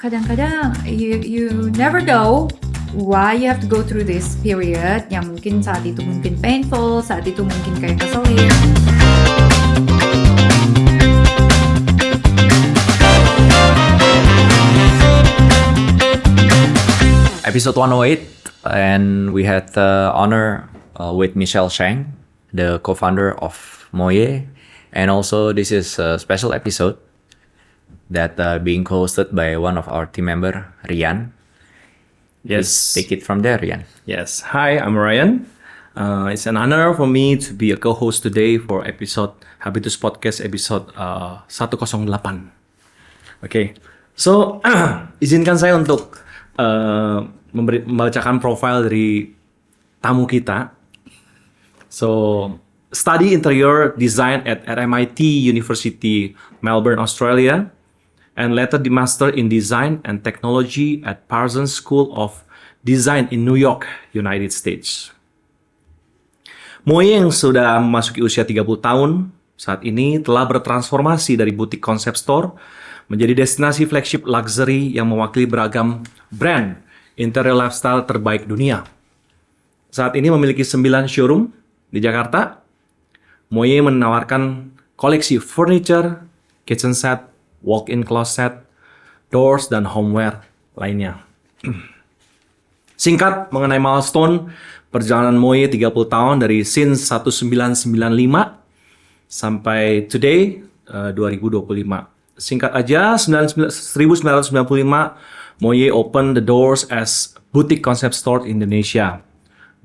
kadang-kadang you never know why you have to go through this period yang mungkin saat itu mungkin painful, saat itu mungkin kayak keselin. Episode 108, and we had the honor with Michelle Shang, the co-founder of Moye, and also this is a special episode that being co-hosted by one of our team member, Rian. Yes. Please take it from there, Rian. Yes. Hi, I'm Ryan. It's an honor for me to be a co-host today for episode Habitus Podcast episode 108. Okay. So, izinkan saya untuk membacakan profil dari tamu kita. So, study interior design at RMIT University, Melbourne, Australia, and later the master in design and technology at Parsons School of Design in New York, United States. Moye yang sudah memasuki usia 30 tahun, saat ini telah bertransformasi dari butik concept store menjadi destinasi flagship luxury yang mewakili beragam brand interior lifestyle terbaik dunia. Saat ini memiliki 9 showroom di Jakarta. Moye menawarkan koleksi furniture, kitchen set, walk-in closet, doors, dan homeware lainnya. Singkat mengenai milestone perjalanan Moye 30 tahun dari since 1995 sampai today 2025. Singkat aja, 1995 Moye opened the doors as boutique concept store in Indonesia.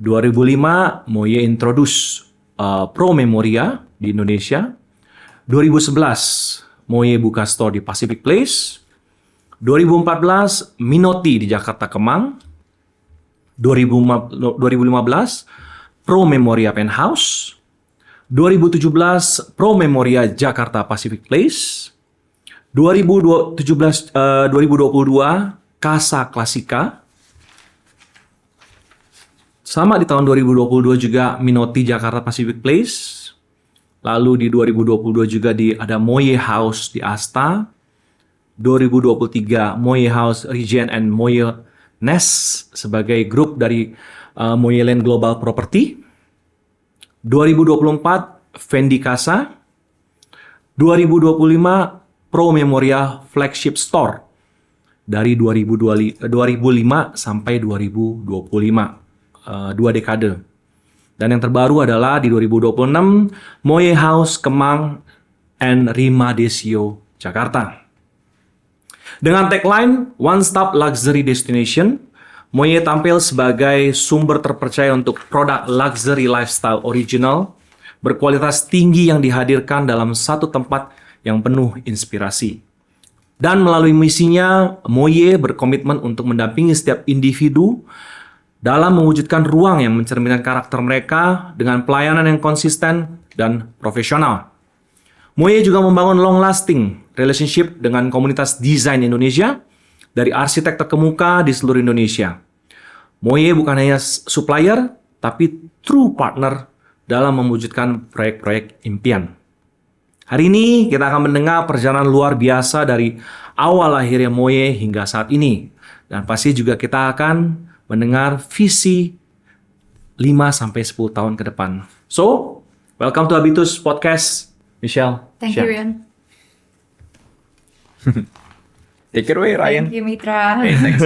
2005 Moye introduce Pro Memoria di Indonesia. 2011 Moye buka store di Pacific Place. 2014 Minoti di Jakarta Kemang. 2015 Pro Memoria Penthouse. 2017 Pro Memoria Jakarta Pacific Place. 2022 Casa Classica. Sama di tahun 2022 juga Minoti Jakarta Pacific Place. Lalu di 2022 juga ada Moye House di Asta. 2023 Moye House Regent and Moye Nest sebagai grup dari Moye Land Global Property. 2024 Fendi Casa. 2025 Pro Memoria Flagship Store dari 2005 sampai 2025, 2 dekade. Dan yang terbaru adalah di 2026 Moye House Kemang and Rima Desio Jakarta. Dengan tagline One Stop Luxury Destination, Moye tampil sebagai sumber terpercaya untuk produk luxury lifestyle original berkualitas tinggi yang dihadirkan dalam satu tempat yang penuh inspirasi. Dan melalui misinya, Moye berkomitmen untuk mendampingi setiap individu dalam mewujudkan ruang yang mencerminkan karakter mereka dengan pelayanan yang konsisten dan profesional. Moye juga membangun long-lasting relationship dengan komunitas desain Indonesia dari arsitek terkemuka di seluruh Indonesia. Moye bukan hanya supplier, tapi true partner dalam mewujudkan proyek-proyek impian. Hari ini kita akan mendengar perjalanan luar biasa dari awal lahirnya Moye hingga saat ini. Dan pasti juga kita akan mendengar visi 5-10 tahun ke depan. So, welcome to Habitus Podcast, Michelle. Thank you, Rian. Take it away, Ryan. Thank you, Mitra. Hey, thanks.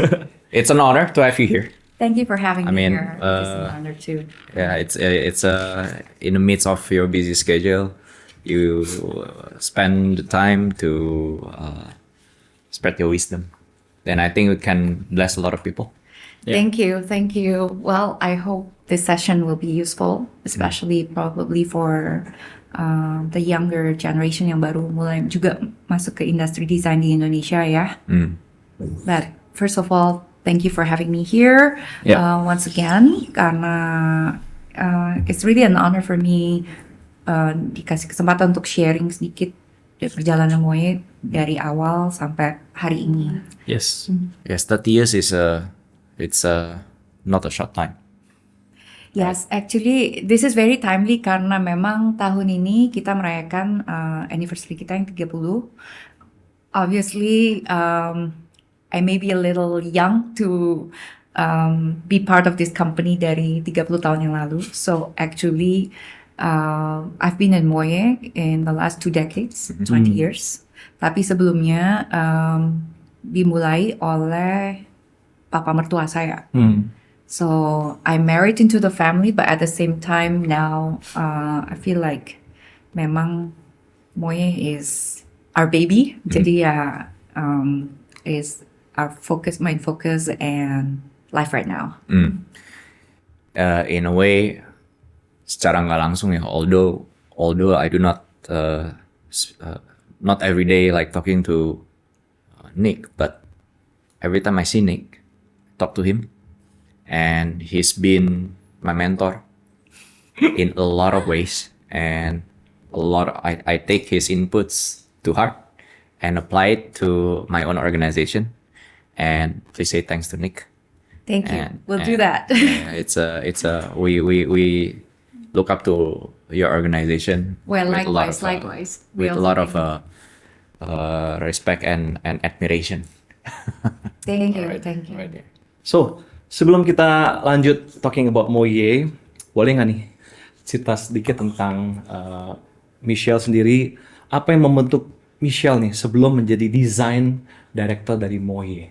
It's an honor to have you here. Thank you for having me mean, here. It's an honor too. Yeah, it's in the midst of your busy schedule, you spend the time to spread your wisdom. Then I think it can bless a lot of people. Yeah. Thank you. Well, I hope this session will be useful, especially probably for the younger generation yang baru mulai juga masuk ke industri desain di Indonesia ya. But first of all, thank you for having me here once again, karena it's really an honor for me dikasih kesempatan untuk sharing sedikit dari perjalanan Moye dari awal sampai hari ini. Yes. Yes, 30 years is not a short time. Yes, actually this is very timely karena memang tahun ini kita merayakan anniversary kita yang 30. Obviously, I may be a little young to be part of this company dari 30 tahun yang lalu. So actually, I've been in Moye in the last 2 decades, 20 years. Tapi sebelumnya dimulai oleh papa mertua saya. So I'm married into the family, but at the same time now, I feel like memang Moye is our baby. Jadi ya is our focus, main focus, and life right now. In a way, secara nggak langsung ya, although I do not not every day like talking to Nick, but every time I see Nick, talk to him, and he's been my mentor in a lot of ways, and I take his inputs to heart and apply it to my own organization. And please say thanks to Nick. Thank you. And- We'll do and, that. yeah, it's a we look up to your organization. Well, with a lot likewise. We with a also lot of think respect and admiration. Thank you. Right, Thank you. right there. So, sebelum kita lanjut talking about Moye, boleh nggak nih cerita sedikit tentang Michelle sendiri, apa yang membentuk Michelle nih sebelum menjadi design director dari Moye?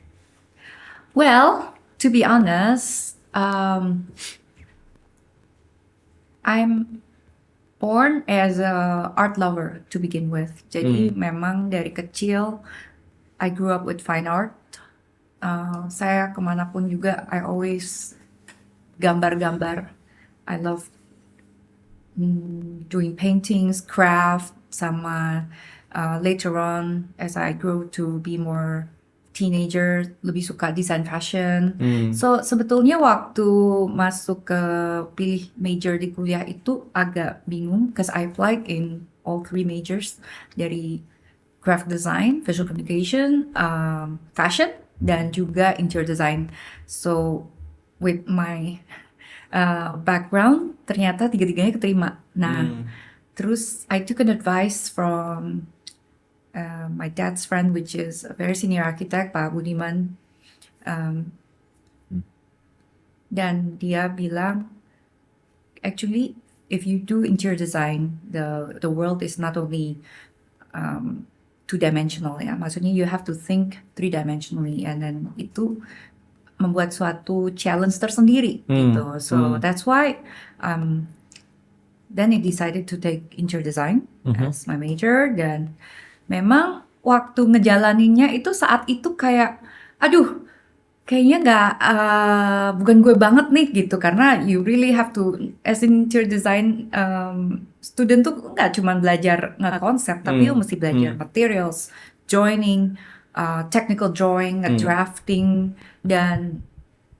Well, to be honest, I'm born as a art lover to begin with. Jadi memang dari kecil I grew up with fine art. Saya kemanapun juga I always gambar-gambar. I love doing paintings, craft, sama later on as I grew to be more teenager, lebih suka desain fashion. So sebetulnya waktu masuk ke pilih major di kuliah itu agak bingung, because I applied in all 3 majors, dari graphic design, visual communication, fashion, dan juga interior design. So with my background, ternyata tiga-tiganya keterima. Nah, terus I took an advice from my dad's friend, which is a very senior architect, Pak Budiman. Dan dia bilang, actually, if you do interior design, the world is not only 2-dimensional ya. Maksudnya you have to think 3-dimensionally, and then itu membuat suatu challenge tersendiri gitu. So that's why then I decided to take interior design as my major, dan memang waktu ngejalaninnya itu saat itu kayak aduh kayaknya nggak bukan gue banget nih gitu, karena you really have to as interior design student tuh nggak cuma belajar konsep, tapi lu mesti belajar materials, joining, technical drawing, drafting, dan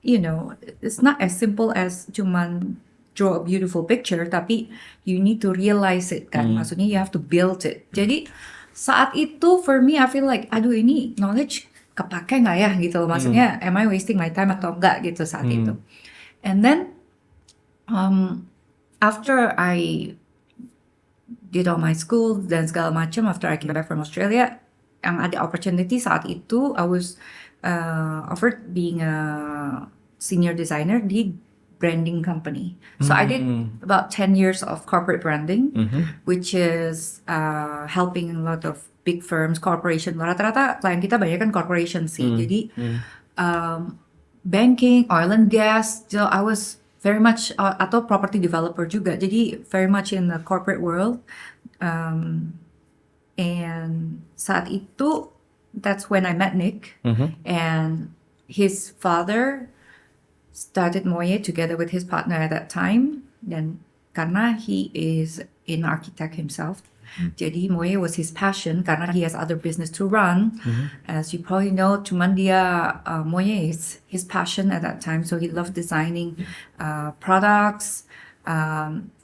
you know it's not as simple as cuman draw a beautiful picture, tapi you need to realize it kan, maksudnya you have to build it. Jadi saat itu for me I feel like aduh ini knowledge kepake nggak ya gitu loh, maksudnya am I wasting my time atau enggak gitu saat itu. And then after I did all my school dan segala macam, after I came back from Australia, yang ada opportunity saat itu I was offered being a senior designer di branding company. So I did about 10 years of corporate branding, which is helping a lot of big firms, corporation. Rata-rata klien kita banyak kan corporation sih. Jadi banking, oil and gas. So I was very much atau property developer juga. Jadi very much in the corporate world. And saat itu that's when I met Nick, and his father started Moye together with his partner at that time. Dan karena he is an architect himself, jadi Moye was his passion karena he has other business to run. As you probably know, cuman dia Moye is his passion at that time, so he loved designing products.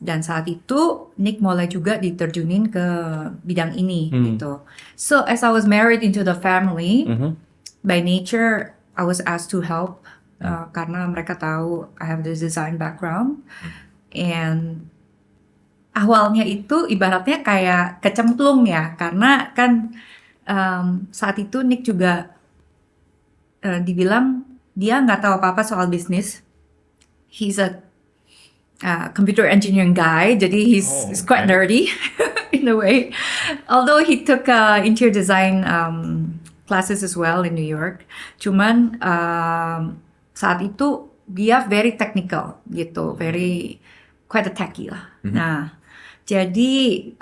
Dan saat itu Nick mulai juga diterjunin ke bidang ini gitu. So as I was married into the family, by nature I was asked to help karena mereka tahu I have this design background. And awalnya itu ibaratnya kayak kecemplung ya, karena kan saat itu Nick juga dibilang dia nggak tahu apa-apa soal bisnis. He's a computer engineering guy, jadi he's quite nerdy in a way. Although he took interior design classes as well in New York, cuman saat itu dia very technical gitu, very quite a techie lah. Nah, jadi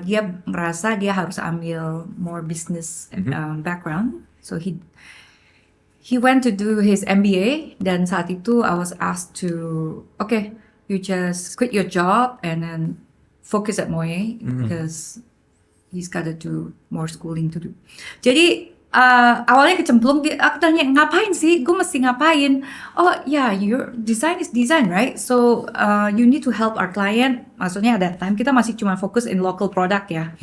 dia merasa dia harus ambil more business background, so he went to do his MBA, dan saat itu I was asked to, okay, you just quit your job and then focus at Moye because he's got to do more schooling to do. Jadi awalnya kecemplung, aku tanya ngapain sih? Gue mesti ngapain? Oh yeah, your design is design, right? So you need to help our client. Maksudnya at that time kita masih cuma fokus in local product ya.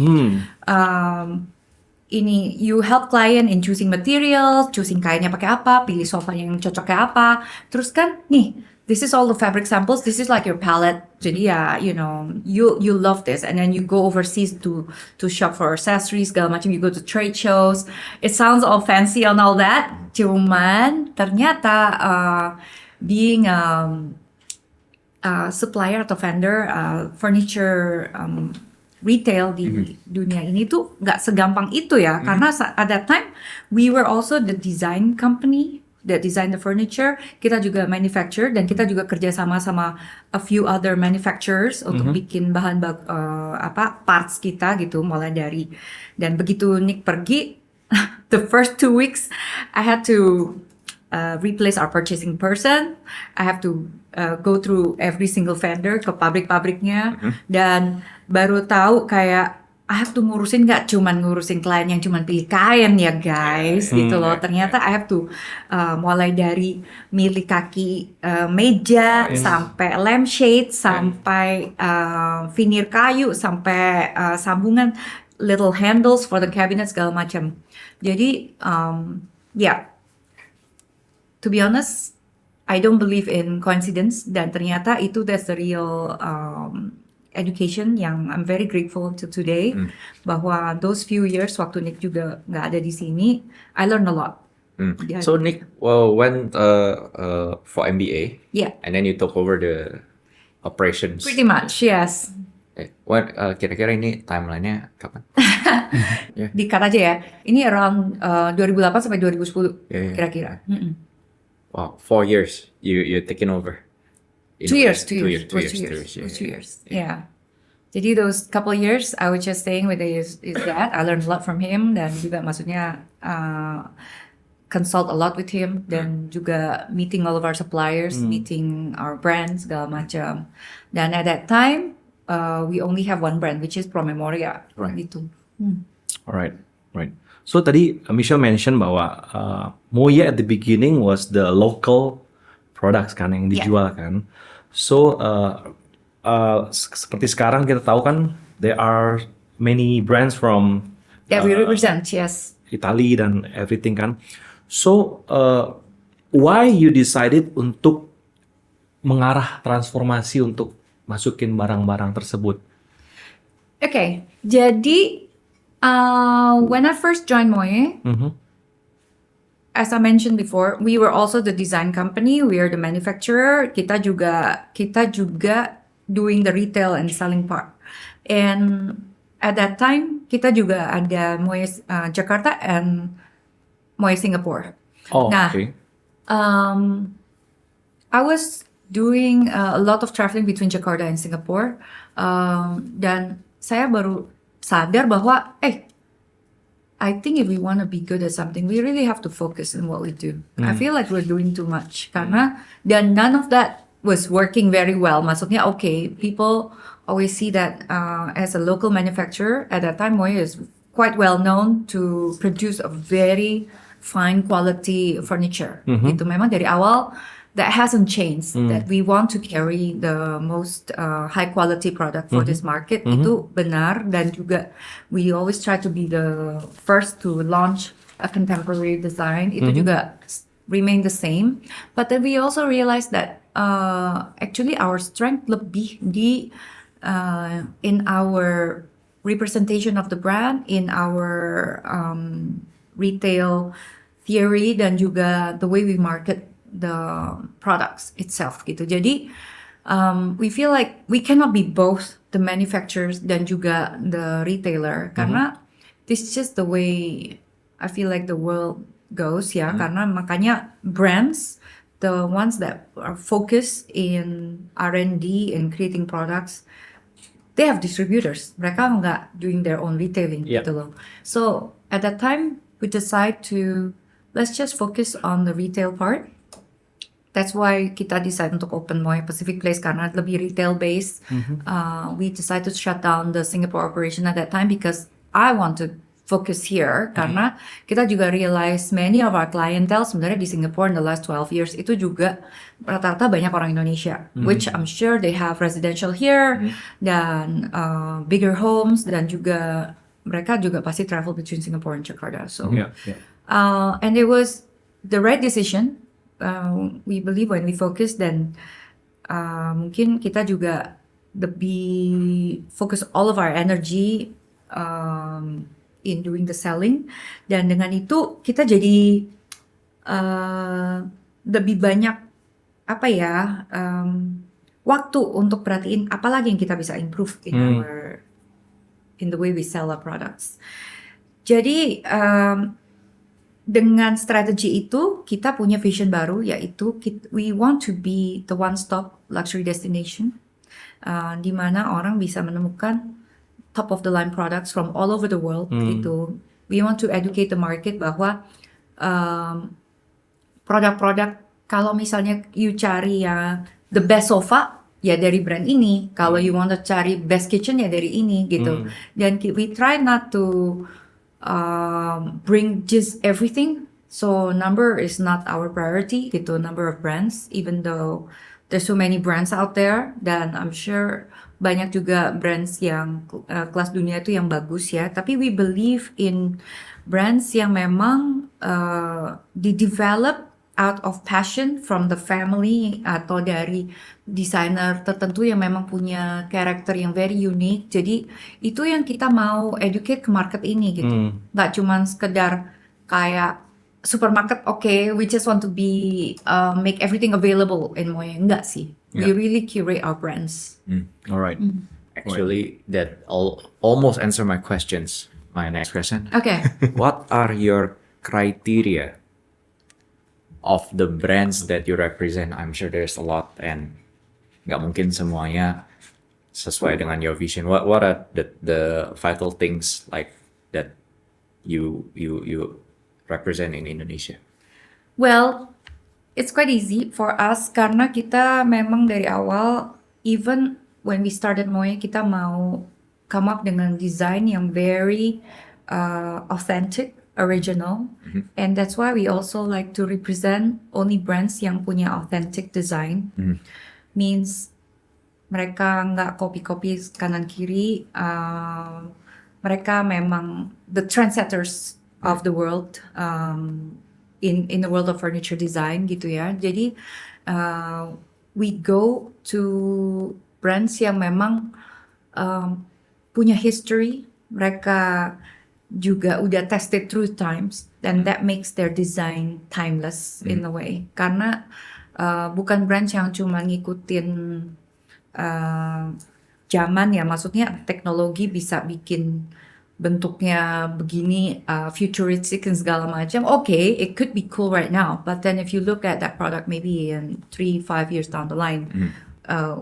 Ini you help client in choosing materials, choosing kainnya pakai apa, pilih sofa yang cocok kayak apa. Terus kan nih, this is all the fabric samples, this is like your palette. Jadi ya, you know, you love this, and then you go overseas to shop for accessories segala macam, you go to trade shows. It sounds all fancy and all that. Cuman ternyata being supplier atau vendor furniture retail di dunia ini tuh nggak segampang itu ya, karena at that time we were also the design company that design the furniture, kita juga manufacture, dan kita juga kerja sama a few other manufacturers untuk bikin bahan parts kita gitu, mulai dari, dan begitu Nick pergi the first 2 weeks I had to replace our purchasing person. I have to go through every single vendor ke pabrik-pabriknya, dan baru tahu kayak I have to ngurusin, nggak cuman ngurusin klien yang cuman pilih kain ya guys, gitu loh. Ternyata I have to mulai dari milih kaki meja, sampai lampshade, sampai veneer kayu, sampai sambungan little handles for the cabinet segala macam. Jadi to be honest, I don't believe in coincidence, dan ternyata that's the real education yang I'm very grateful to today, bahwa those few years waktu Nick juga nggak ada di sini, I learned a lot. So Nick went for MBA, and then you took over the operations. Pretty much, yes. What kira-kira ini timelinenya kapan? Dikat aja ya. Ini around 2008 sampai 2010 kira-kira. Wow, 4 years you taking over. 2 years. Yeah. Jadi those couple years I was just staying with his dad. I learned a lot from him, dan juga maksudnya consult a lot with him, dan juga meeting all of our suppliers, meeting our brands segala macam. Dan at that time we only have one brand, which is Pro Memoria. Right. Gitu. Alright. So tadi Michelle mention bahwa Moye at the beginning was the local products kan yang dijual kan. So seperti sekarang kita tahu kan there are many brands from we represent, yes. Italy dan everything kan. So why you decided untuk mengarah transformasi untuk masukin barang-barang tersebut? Okay, jadi when I first joined Moye, as I mentioned before, we were also the design company. We are the manufacturer. Kita juga doing the retail and selling part. And at that time, kita juga ada Moye Jakarta and Moye Singapore. Okay. I was doing a lot of traveling between Jakarta and Singapore. Dan saya baru sadar bahwa, I think if we want to be good at something, we really have to focus on what we do. I feel like we're doing too much. Karena, dan none of that was working very well. Maksudnya, people always see that as a local manufacturer, at that time, Moye is quite well known to produce a very fine quality furniture. Itu memang dari awal, that hasn't changed, that we want to carry the most high quality product for this market. Itu benar, dan juga we always try to be the first to launch a contemporary design. Itu juga remain the same. But then we also realized that actually our strength lebih in our representation of the brand, in our retail theory dan juga the way we market the products itself gitu. Jadi we feel like we cannot be both the manufacturers dan juga the retailer karena this is just the way I feel like the world goes ya. Karena makanya brands, the ones that are focused in R&D and creating products, they have distributors. Mereka nggak doing their own retailing Yeah. gitu loh. So at that time we decide to let's just focus on the retail part. That's why kita decide untuk open Moya Pacific Place karena lebih retail based. We decided to shut down the Singapore operation at that time because I want to focus here karena kita juga realize many of our clientele sebenarnya di Singapore in the last 12 years itu juga rata-rata banyak orang Indonesia, which I'm sure they have residential here dan bigger homes dan juga mereka juga pasti travel between Singapore and Jakarta. So Yeah. and it was the right decision. We believe when we focus dan mungkin kita juga lebih focus all of our energy in doing the selling dan dengan itu kita jadi lebih banyak apa ya waktu untuk perhatiin apa lagi yang kita bisa improve in the way we sell our products. Jadi dengan strategi itu kita punya vision baru yaitu we want to be the one-stop luxury destination di mana orang bisa menemukan top of the line products from all over the world gitu. We want to educate the market bahwa produk-produk kalau misalnya you cari ya the best sofa ya dari brand ini, kalau you want to cari best kitchen ya dari ini gitu. Dan we try not to bring just everything. So number is not our priority gitu, number of brands, even though there's so many brands out there dan I'm sure banyak juga brands yang kelas dunia itu yang bagus ya. Tapi we believe in brands yang memang di-develop out of passion from the family atau dari desainer tertentu yang memang punya karakter yang very unique. Jadi itu yang kita mau educate ke market ini gitu. Nggak cuman sekedar kayak supermarket, okay, we just want to be make everything available in Moya. Enggak sih. We really curate our brands. Alright. Actually, that almost answer my questions. My next question. Okay. What are your criteria of the brands that you represent? I'm sure there's a lot and nggak mungkin semuanya sesuai dengan your vision. What are the vital things like that you represent in Indonesia? Well, it's quite easy for us karena kita memang dari awal, even when we started Moya, kita mau come up dengan design yang very authentic, original, and that's why we also like to represent only brands yang punya authentic design. Means mereka nggak copy-copy kanan kiri, mereka memang the trendsetters of the world in the world of furniture design gitu ya. Jadi we go to brands yang memang punya history, mereka juga udah tested through times, and that makes their design timeless in a way. Karena bukan brand yang cuma ngikutin zaman ya, maksudnya teknologi bisa bikin bentuknya begini futuristic dan segala macam. Okay, it could be cool right now, but then if you look at that product maybe in 3-5 years down the line,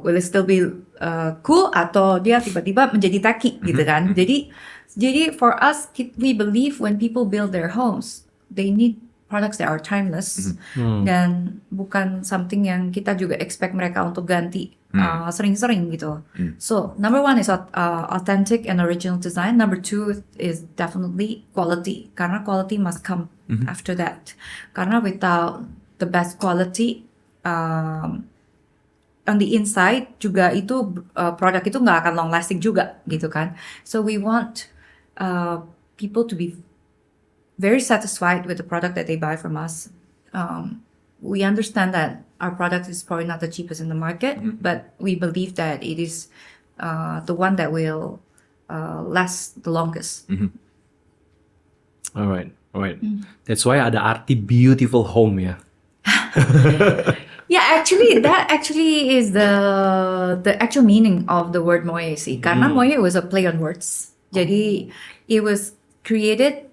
will it still be cool atau dia tiba-tiba menjadi tacky gitu kan? Jadi for us, we believe when people build their homes, they need products that are timeless dan bukan something yang kita juga expect mereka untuk ganti sering-sering gitu. So number one is authentic and original design. Number two is definitely quality, karena quality must come after that. Karena without the best quality on the inside juga itu produk itu nggak akan long lasting juga gitu kan. So we want people to be very satisfied with the product that they buy from us. We understand that our product is probably not the cheapest in the market, but we believe that it is the one that will last the longest. Alright. Right. That's why ada arti beautiful home ya. Yeah, actually, that actually is the actual meaning of the word moye sih. Karena moye was a play on words. Jadi it was created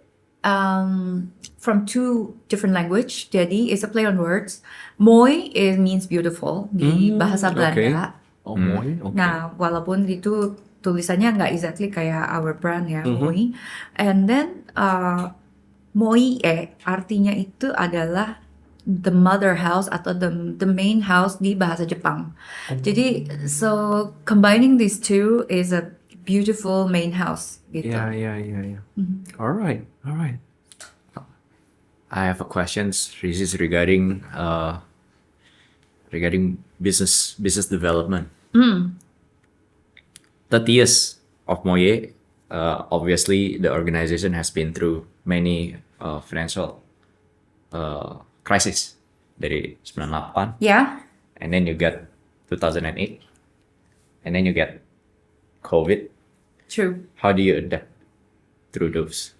from two different language. Jadi it's a play on words. Moy means beautiful di bahasa Belanda. Oh, mooi. Okay. Nah, walaupun itu tulisannya nggak exactly kayak our brand ya, Moi. And then Moi artinya itu adalah the mother house atau the main house di bahasa Jepang. Jadi so combining these two is a beautiful main house gitu. Yeah. Alright. I have a questions. This is regarding business development. 30 years of Moye, obviously the organization has been through many financial crisis dari 98, Yeah, and then you get 2008, and then you get COVID. true. How do you adapt through those?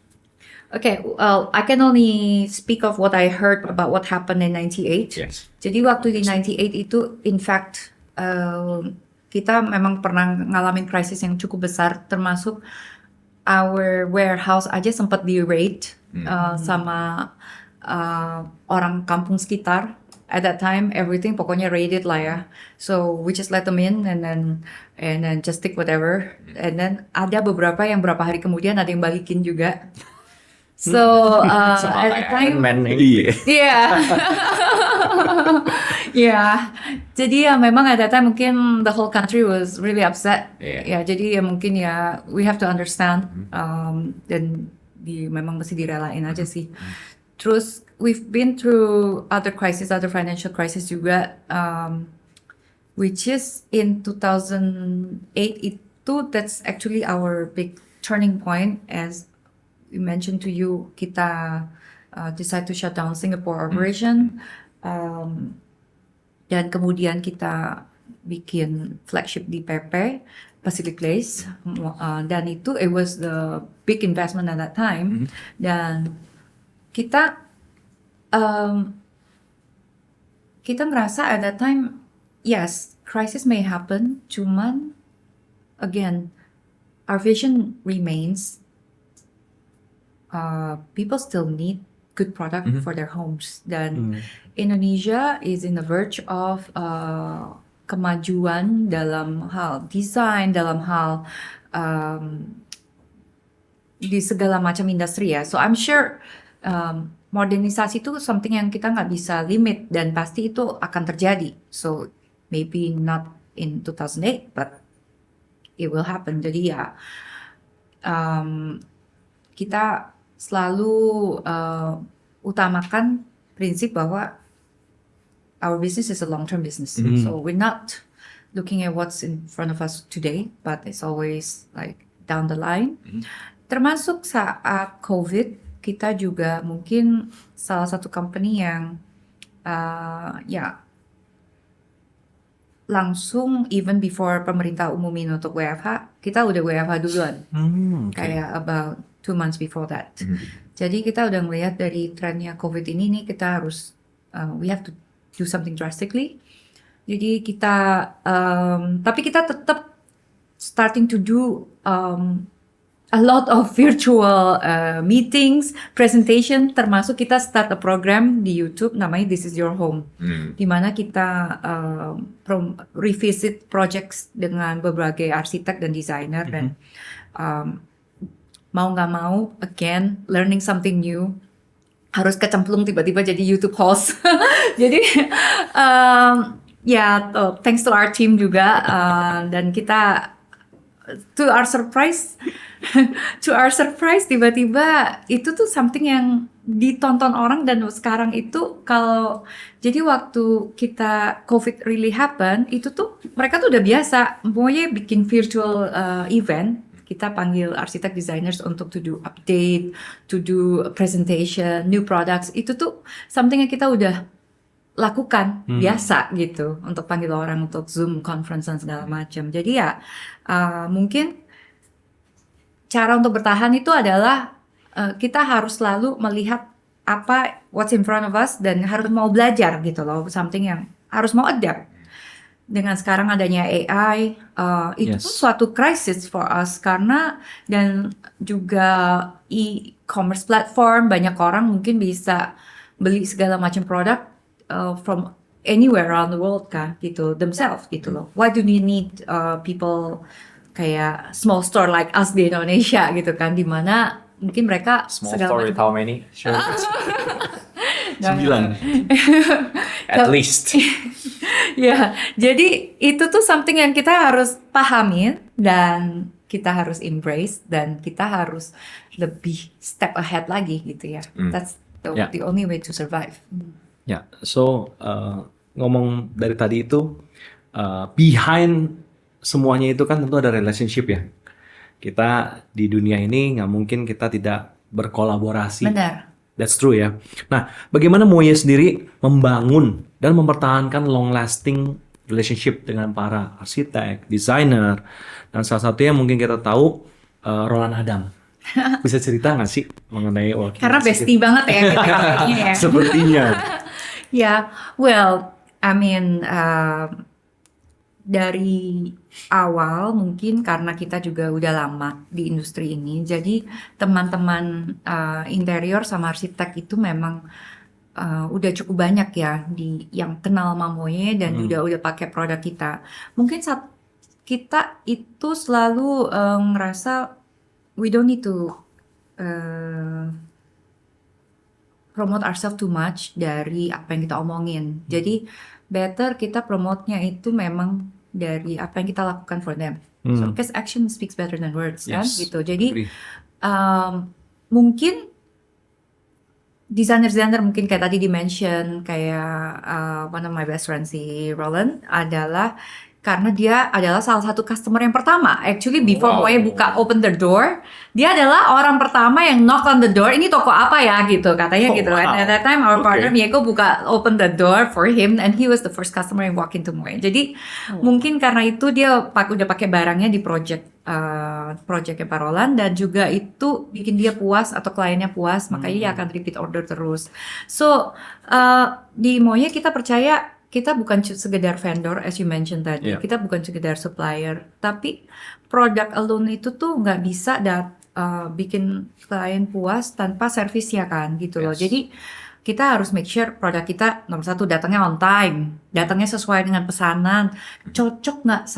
Okay, well, I can only speak of what I heard about what happened in 98. Yes. Jadi waktu di 98 itu, in fact, kita memang pernah ngalamin krisis yang cukup besar, termasuk our warehouse aja sempat di-raid sama orang kampung sekitar. At that time, everything pokoknya raided lah ya. So we just let them in and then just take whatever. And then ada beberapa yang berapa hari kemudian ada yang balikin juga. So at the time, yeah. Yeah. Jadi ya memang at that time mungkin the whole country was really upset. Yeah. Ya, jadi ya mungkin ya we have to understand dan memang mesti direlain aja sih. Terus we've been through other crisis, other financial crisis juga, which is in 2008 itu that's actually our big turning point. As we mentioned to you, kita decide to shut down Singapore operation. Dan kemudian kita bikin flagship di PP, Pacific Place. Dan itu, it was the big investment at that time. Dan kita ngerasa at that time, yes, crisis may happen, cuman, again, our vision remains. People still need good product for their homes. Dan Indonesia is in the verge of kemajuan dalam hal desain, dalam hal di segala macam industri ya. So I'm sure modernisasi itu something yang kita nggak bisa limit dan pasti itu akan terjadi. So maybe not in 2008, but it will happen. Jadi ya kita selalu utamakan prinsip bahwa our business is a long-term business. So we're not looking at what's in front of us today, but it's always like down the line. Termasuk saat COVID, kita juga mungkin salah satu company yang langsung even before pemerintah umumin untuk WFH, kita udah WFH duluan. Kayak about 2 months before that. Jadi kita udah melihat dari trennya COVID ini nih, kita harus we have to do something drastically. Jadi kita tapi kita tetap starting to do a lot of virtual meetings, presentation, termasuk kita start a program di YouTube namanya This Is Your Home, di mana kita revisit projects dengan berbagai arsitek dan desainer dan mau nggak mau, again, learning something new, harus kecemplung tiba-tiba jadi YouTube host. Jadi thanks to our team juga, dan kita to our surprise tiba-tiba itu tuh something yang ditonton orang. Dan sekarang itu kalau jadi waktu kita COVID really happen, itu tuh mereka tuh udah biasa pokoknya bikin virtual event. Kita panggil arsitek designers untuk to do update, to do presentation, new products. Itu tuh something yang kita udah lakukan biasa gitu, untuk panggil orang untuk Zoom conference dan segala macam. Jadi ya mungkin cara untuk bertahan itu adalah kita harus selalu melihat apa what's in front of us dan harus mau belajar gitu loh, something yang harus mau adapt. Dengan sekarang adanya AI, itu Yes. tuh suatu crisis for us karena dan juga e-commerce platform banyak orang mungkin bisa beli segala macam produk from anywhere around the world kan gitu themselves gitu loh. Why do we need people kayak small store like us di Indonesia gitu kan, di mana mungkin mereka Small segala store with macam how many? Sure. 9. At least. ya, jadi itu tuh something yang kita harus pahamin dan kita harus embrace dan kita harus lebih step ahead lagi gitu ya. That's Ya. the only way to survive. Ya, so ngomong dari tadi itu behind semuanya itu kan tentu ada relationship ya. Kita di dunia ini nggak mungkin kita tidak berkolaborasi. Benar. That's true ya. Nah, bagaimana Moye sendiri membangun dan mempertahankan long lasting relationship dengan para arsitek, desainer, dan salah satunya mungkin kita tahu Roland Adam. Bisa cerita nggak sih mengenai working Karena bestie banget ya kita kayaknya ya. Sepertinya. Yeah, well, I mean, dari awal mungkin karena kita juga udah lama di industri ini, jadi teman-teman interior sama arsitek itu memang udah cukup banyak ya di yang kenal sama Moye dan udah pakai produk kita. Mungkin saat kita itu selalu ngerasa we don't need to promote ourselves too much dari apa yang kita omongin. Jadi better kita promote-nya itu memang dari apa yang kita lakukan for them. So because action speaks better than words kan Yes, gitu. Jadi agree. mungkin desainer mungkin kayak tadi di-mention kayak one of my best friends si Roland adalah karena dia adalah salah satu customer yang pertama. Actually before Wow. Moye buka open the door, dia adalah orang pertama yang knock on the door. Ini toko apa ya gitu katanya gitu. And wow. at that time our partner Okay. Mieko buka open the door for him and he was the first customer yang walk into Moye. Jadi mungkin karena itu dia udah pakai barangnya di projectnya Pak Roland dan juga itu bikin dia puas atau kliennya puas, makanya dia akan repeat order terus. So di Moye kita percaya kita bukan sekedar vendor as you mentioned tadi, Yeah. kita bukan sekedar supplier, tapi produk alone itu tuh nggak bisa bikin klien puas tanpa servisnya kan gitu loh. Yes. Jadi kita harus make sure produk kita nomor satu datangnya on time, datangnya sesuai dengan pesanan, cocok nggak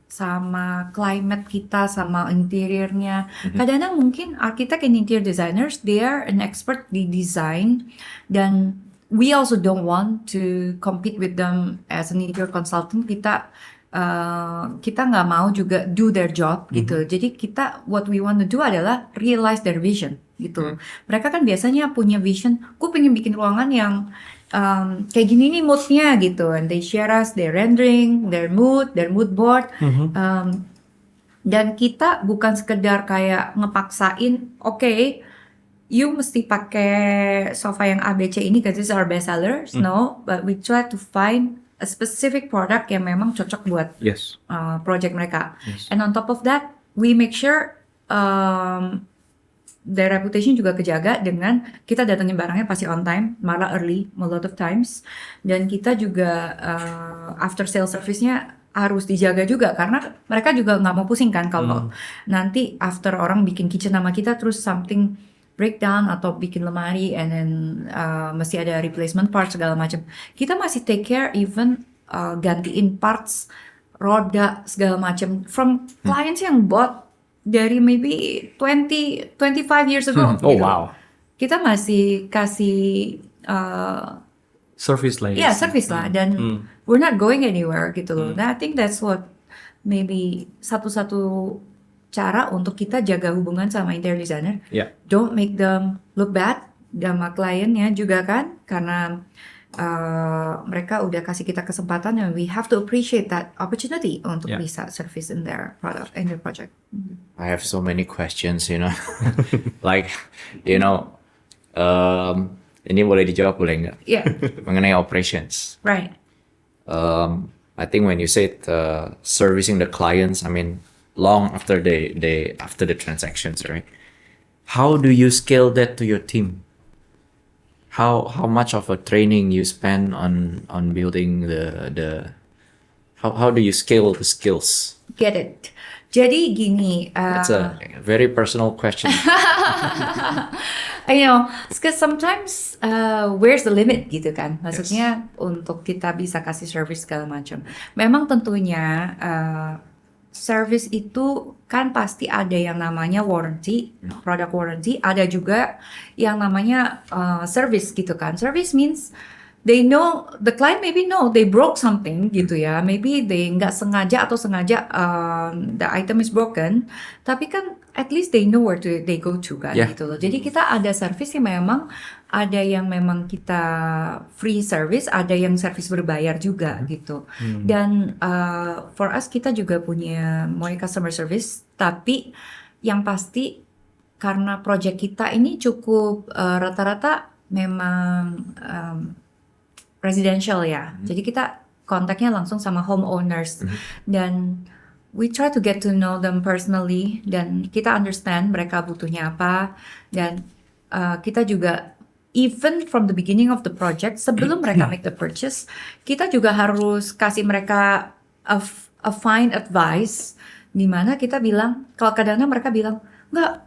sama climate kita, sama interiornya. Kadang-kadang mungkin arsitek and interior designers they are an expert di design dan we also don't want to compete with them as an interior consultant. Kita nggak mau juga do their job gitu. Jadi what we want to do adalah realize their vision gitu. Mereka kan biasanya punya vision, gue pengen bikin ruangan yang kayak gini nih moodnya gitu. And they share us their rendering, their mood board. Dan kita bukan sekedar kayak ngepaksain, oke, you mesti pakai sofa yang ABC ini because this is our best sellers. No, but we try to find a specific product yang memang cocok buat Yes. project mereka. Yes. And on top of that, we make sure their reputation juga kejaga dengan kita datangin barangnya pasti on time, malah early a lot of times. Dan kita juga after sale service-nya harus dijaga juga karena mereka juga nggak mau pusing kan kalau nanti after orang bikin kitchen sama kita terus something breakdown atau bikin lemari and then mesti ada replacement parts segala macam. Kita masih take care even gantiin parts roda segala macam from clients yang bought dari maybe 25 years ago. Oh gitu. wow. Kita masih kasih Service lah. ya service lah dan we're not going anywhere gitu loh. Nah, I think that's what maybe satu-satu cara untuk kita jaga hubungan sama interior designer. Ya. Don't make them look bad sama kliennya juga kan karena mereka udah kasih kita kesempatan and we have to appreciate that opportunity untuk Yeah. bisa service in their product in their project. I have so many questions, like, ini boleh dijawab boleh nggak? Yeah, Mengenai operations. right. I think when you said servicing the clients, I mean, long after after the transactions, right? how do you scale that to your team? How much of a training you spend on building the how do you scale the skills? Get it. Jadi gini, That's a very personal question. you know, because sometimes where's the limit gitu kan? Maksudnya untuk kita bisa kasih service segala macam. Memang tentunya service itu kan pasti ada yang namanya warranty, product warranty, ada juga yang namanya service gitu kan. Service means they know, the client maybe know they broke something gitu ya. Maybe they nggak sengaja atau sengaja the item is broken, tapi kan at least they know where they go to kan Yeah. gitu loh. Jadi kita ada service yang memang ada yang memang kita free service, ada yang service berbayar juga gitu. Dan for us kita juga punya Moye customer service, tapi yang pasti karena project kita ini cukup rata-rata memang residential ya. Jadi kita kontaknya langsung sama homeowners dan we try to get to know them personally dan kita understand mereka butuhnya apa dan kita juga even from the beginning of the project sebelum mereka make the purchase kita juga harus kasih mereka a fine advice di mana kita bilang kalau kadang-kadang mereka bilang enggak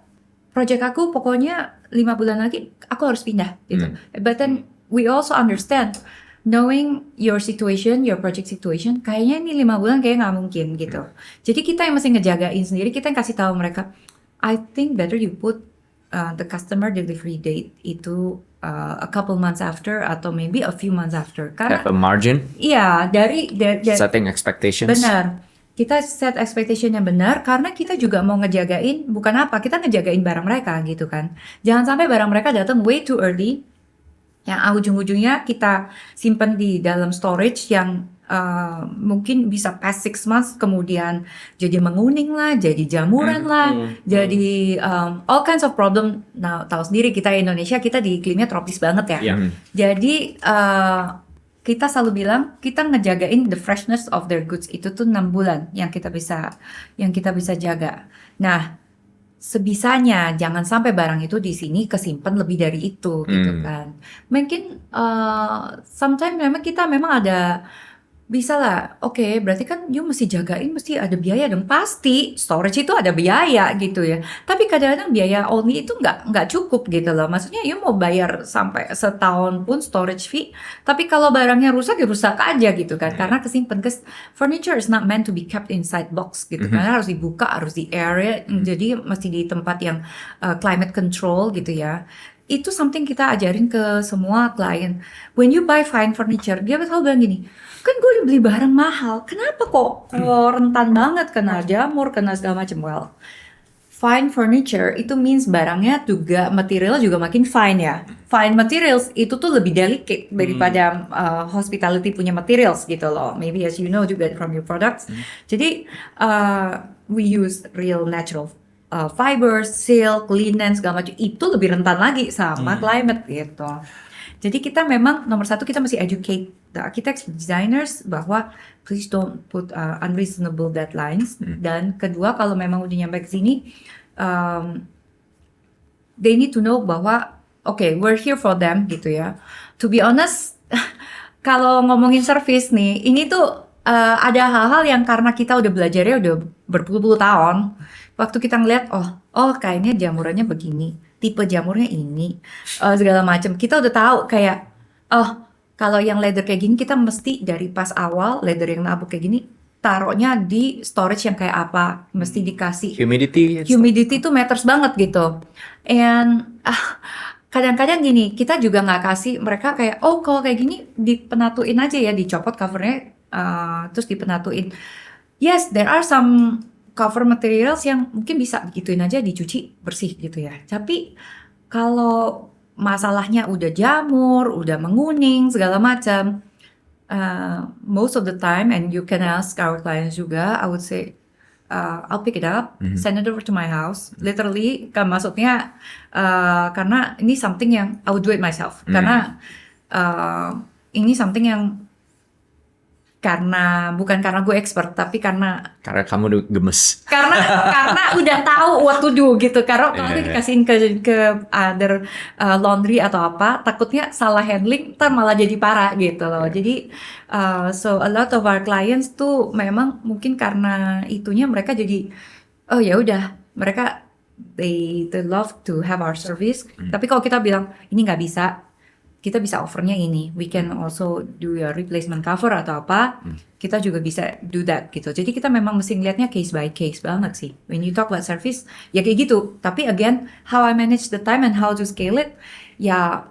project aku pokoknya 5 bulan lagi aku harus pindah gitu. But then we also understand knowing your situation, your project situation, kayaknya ini 5 bulan kayak nggak mungkin gitu. Jadi kita yang mesti ngejagain sendiri, kita yang kasih tahu mereka, I think better you put the customer delivery date itu a couple months after atau maybe a few months after. Karena Have a margin, iya dari setting expectations. benar. Kita set expectation yang benar karena kita juga mau ngejagain bukan apa, kita ngejagain barang mereka gitu kan. Jangan sampai barang mereka datang way too early. Yang ujung-ujungnya kita simpan di dalam storage yang mungkin bisa past 6 months kemudian jadi menguning lah, jadi jamuran lah, jadi all kinds of problem. Nah, tahu sendiri kita Indonesia kita di iklimnya tropis banget ya. Jadi kita selalu bilang kita ngejagain the freshness of their goods itu tuh 6 bulan yang kita bisa jaga. Nah, sebisanya jangan sampai barang itu di sini kesimpan lebih dari itu gitu kan. Mungkin sometimes memang kita memang ada bisa lah, oke, berarti kan you mesti jagain, mesti ada biaya dong. Pasti storage itu ada biaya gitu ya. Tapi kadang-kadang biaya only itu nggak cukup gitu loh. Maksudnya you mau bayar sampai setahun pun storage fee, tapi kalau barangnya rusak ya rusak aja gitu kan. Karena kesimpan, furniture is not meant to be kept inside box gitu. Karena harus dibuka, harus di area, jadi mesti di tempat yang climate control gitu ya. Itu something kita ajarin ke semua klien. When you buy fine furniture, dia selalu bilang gini, kan gue udah beli barang mahal, kenapa kok rentan banget kena jamur, kena segala macam. Well, fine furniture itu means barangnya juga material juga makin fine ya. Fine materials itu tuh lebih delicate daripada hospitality punya materials gitu loh. Maybe as you know juga from your products. Jadi we use real natural fibers, silk, linen segala macam itu lebih rentan lagi sama climate gitu. Jadi kita memang nomor satu kita mesti educate the architects, designers bahwa please don't put unreasonable deadlines. Dan kedua kalau memang udah nyampe ke sini, they need to know bahwa okay, we're here for them gitu ya. To be honest, kalau ngomongin service nih, ini tuh ada hal-hal yang karena kita udah belajarnya udah berpuluh-puluh tahun. Waktu kita ngeliat, oh kayaknya jamurannya begini, tipe jamurnya ini, segala macam. Kita udah tahu kayak, kalau yang leather kayak gini kita mesti dari pas awal leather yang nabuk kayak gini taruhnya di storage yang kayak apa, mesti dikasih humidity tuh matters banget gitu. And kadang-kadang gini, kita juga nggak kasih mereka kayak, kalau kayak gini dipenatuin aja ya, dicopot covernya, terus dipenatuin. Yes, there are some cover materials yang mungkin bisa gituin aja dicuci bersih gitu ya. Tapi kalau masalahnya udah jamur, udah menguning segala macam, most of the time, and you can ask our clients juga, I would say I'll pick it up, send it over to my house. Literally, kan maksudnya karena ini something yang I would do it myself. Karena ini something yang bukan karena gue expert, tapi karena kamu gemes. karena udah tahu what to do gitu. Karena kalau Iya. dikasihin ke other laundry atau apa, takutnya salah handling, ntar malah jadi parah gitu loh. Jadi so a lot of our clients tuh memang mungkin karena itunya mereka jadi oh ya udah, mereka they love to have our service. Tapi kalau kita bilang ini nggak bisa, kita bisa offernya ini. We can also do a replacement cover atau apa. Kita juga bisa do that gitu. Jadi kita memang mesti ngeliatnya case by case banget sih. When you talk about service, ya kayak gitu. Tapi again, how I manage the time and how to scale it, ya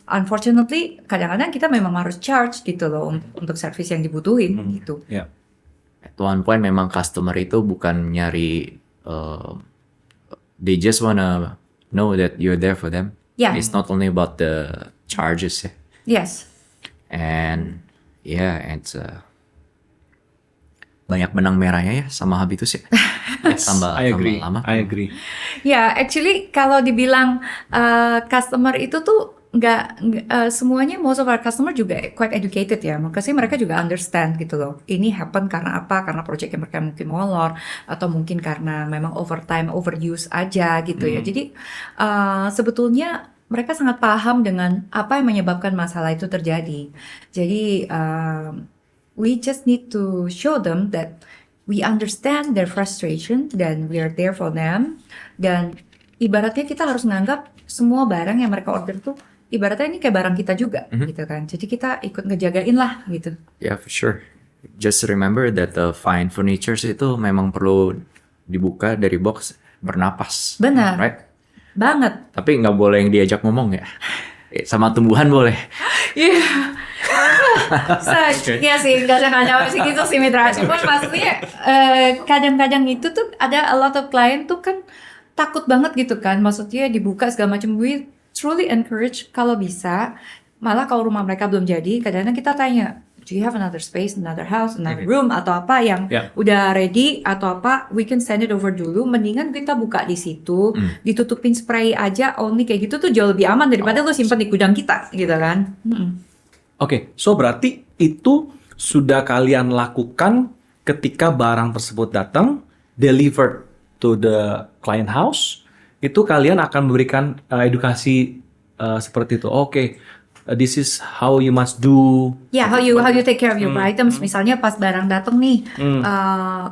unfortunately kadang-kadang kita memang harus charge gitu loh untuk service yang dibutuhin gitu. Ya. At one point memang customer itu bukan nyari, they just wanna know that you're there for them. Yeah. It's not only about the charges ya. Yes. And yeah, it's banyak benang merahnya ya sama Habitus ya. Tambah I agree. lama. I agree. Ya, actually kalau dibilang customer itu tuh nggak semuanya, most of our customer juga quite educated ya. Makanya mereka juga understand gitu loh. Ini happen karena apa? Karena project yang mereka mungkin molor atau mungkin karena memang overtime, overuse aja gitu ya. Jadi sebetulnya mereka sangat paham dengan apa yang menyebabkan masalah itu terjadi. Jadi we just need to show them that we understand their frustration dan we are there for them. Dan ibaratnya kita harus menganggap semua barang yang mereka order tuh ibaratnya ini kayak barang kita juga gitu kan. Jadi kita ikut ngejagain lah gitu. Yeah, for sure. Just remember that the fine furnitures itu memang perlu dibuka dari box bernapas. Benar. Right? Banget. Tapi nggak boleh yang diajak ngomong ya. Sama tumbuhan boleh. Iya. Iya sih, kadang-kadang sih gitu sih Mitra. Cuman maksudnya kadang-kadang itu tuh ada a lot of client tuh kan takut banget gitu kan. Maksudnya dibuka segala macam. We truly encourage kalau bisa. Malah kalau rumah mereka belum jadi, kadang-kadang kita tanya, do you have another space, another house, another room atau apa yang udah ready atau apa, we can send it over dulu. Mendingan kita buka di situ, ditutupin spray aja, only kayak gitu tuh jauh lebih aman daripada lu simpen di gudang kita, gitu kan? Oke, so berarti itu sudah kalian lakukan ketika barang tersebut datang, delivered to the client house, itu kalian akan memberikan edukasi seperti itu. Oke, this is how you must do. Ya, how you take care of your items. Misalnya pas barang datang nih,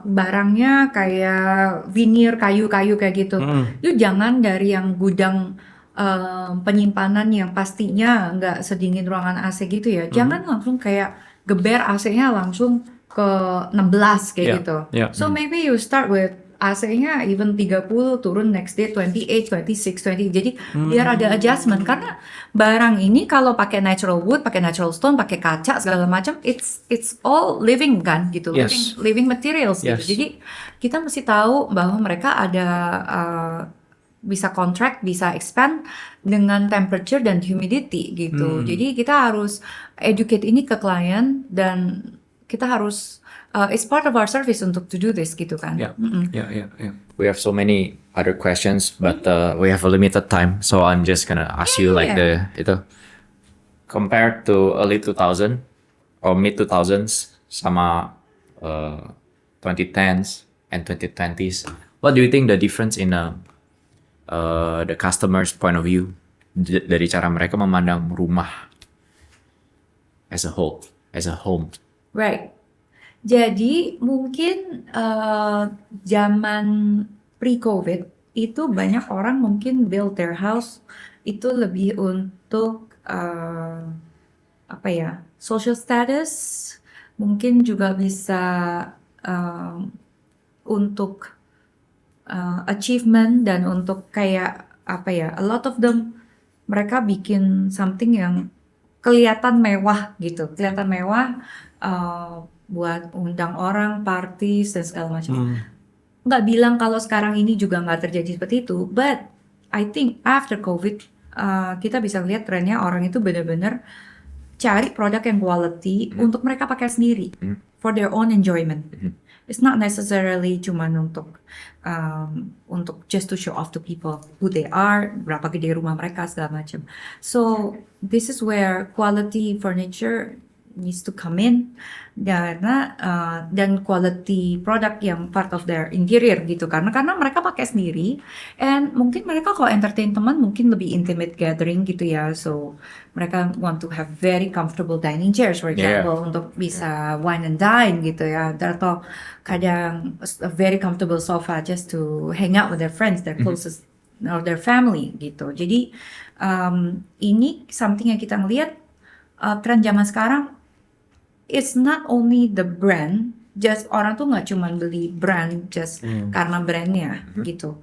barangnya kayak veneer kayu-kayu kayak gitu. Lu jangan dari yang gudang penyimpanan yang pastinya nggak sedingin ruangan AC gitu ya. Jangan langsung kayak geber AC-nya langsung ke 16 kayak gitu. So maybe you start with AC-nya even 30, turun next day 28, 26, 20. Jadi biar ada adjustment, karena barang ini kalau pakai natural wood, pakai natural stone, pakai kaca segala macam, it's all living kan gitu, living materials gitu. Jadi kita mesti tahu bahwa mereka ada bisa contract, bisa expand dengan temperature dan humidity gitu. Jadi kita harus educate ini ke klien dan kita harus it's part of our service untuk to do this gitu kan. Yeah. We have so many other questions, but we have a limited time, so I'm just gonna ask you like itu compared to early 2000 or mid 2000s sama 2010s and 2020s. What do you think the difference in the customer's point of view dari cara mereka memandang rumah as a whole, as a home? Right. Jadi mungkin zaman pre-COVID itu banyak orang mungkin build their house itu lebih untuk apa ya, social status, mungkin juga bisa untuk achievement dan untuk kayak apa ya, a lot of them mereka bikin something yang kelihatan mewah gitu, kelihatan mewah. Buat undang orang, parties dan segala macam. Nggak bilang kalau sekarang ini juga nggak terjadi seperti itu, but I think after COVID kita bisa lihat trennya orang itu benar-benar cari produk yang quality untuk mereka pakai sendiri for their own enjoyment. It's not necessarily cuman untuk just to show off to people who they are, berapa gede rumah mereka segala macam. So this is where quality furniture needs to come in karena dan quality product yang part of their interior gitu karena mereka pakai sendiri and mungkin mereka kalau entertain teman mungkin lebih intimate gathering gitu ya so mereka want to have very comfortable dining chairs for example untuk bisa wine and dine gitu ya atau kadang a very comfortable sofa just to hang out with their friends their closest or their family gitu jadi ini something yang kita ngelihat tren zaman sekarang it's not only the brand, just orang tuh nggak cuma beli brand just karena brandnya gitu.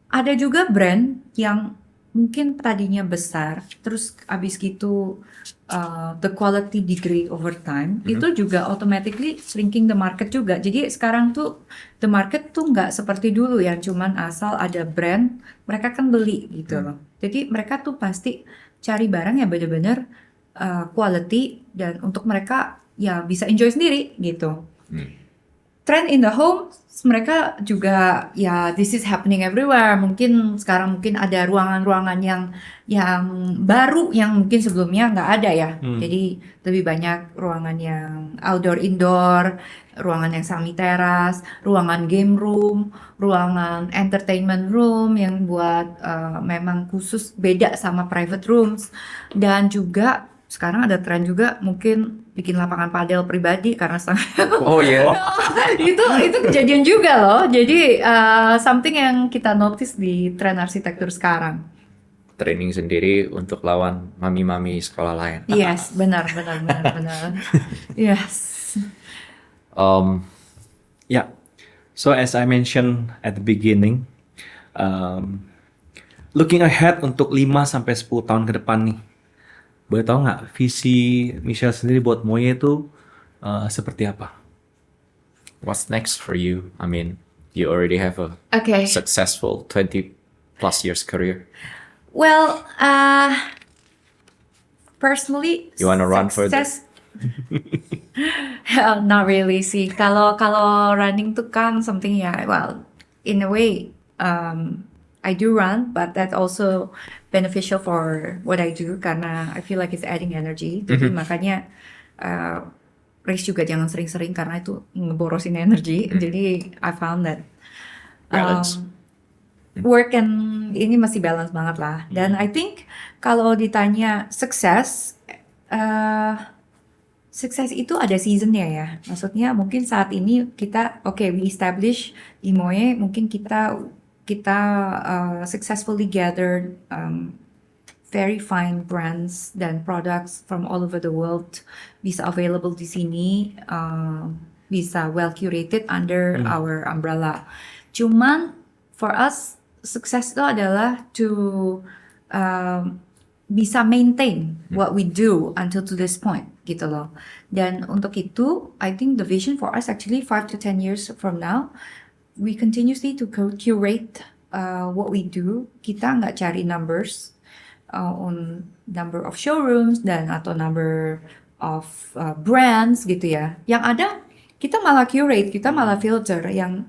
Ada juga brand yang mungkin tadinya besar, terus abis gitu the quality degrade over time, itu juga automatically shrinking the market juga. Jadi sekarang tuh the market tuh nggak seperti dulu yang cuman asal ada brand, mereka kan beli gitu loh. Jadi mereka tuh pasti cari barang yang benar-benar quality dan untuk mereka ya bisa enjoy sendiri gitu. Trend in the home mereka juga ya this is happening everywhere. Mungkin sekarang mungkin ada ruangan-ruangan yang baru yang mungkin sebelumnya nggak ada ya. Jadi lebih banyak ruangan yang outdoor indoor, ruangan yang semi teras, ruangan game room, ruangan entertainment room yang buat memang khusus beda sama private rooms dan juga sekarang ada tren juga mungkin bikin lapangan padel pribadi karena Oh yeah. itu kejadian juga loh. Jadi something yang kita notice di tren arsitektur sekarang. Training sendiri untuk lawan mami-mami sekolah lain. Yes, benar. Yes. Yeah. So as I mentioned at the beginning, looking ahead untuk 5-10 tahun ke depan nih. Boleh tahu nggak visi Michelle sendiri buat Moye itu seperti apa? What's next for you? I mean, you already have a Okay. successful 20 plus years career. Well, personally, You wanna run further? Not really sih. Kalau running tuh kan something ya, well, in a way, I do run, but that also beneficial for what I do karena I feel like it's adding energy. Jadi makanya race juga jangan sering-sering karena itu ngeborosin energi. Jadi I found that Balance. work and ini masih balance banget lah. Dan I think kalau ditanya sukses, sukses itu ada seasonnya ya. Maksudnya mungkin saat ini kita we establish di Moye, mungkin kita successfully gathered very fine brands dan products from all over the world bisa available di sini, bisa well curated under our umbrella. Cuman for us sukses itu adalah to bisa maintain what we do until to this point gitu loh. Dan untuk itu, I think the vision for us actually 5 to 10 years from now, we continuously to curate what we do. Kita nggak cari numbers on number of showrooms dan atau number of brands gitu ya. Yang ada kita malah curate, kita malah filter yang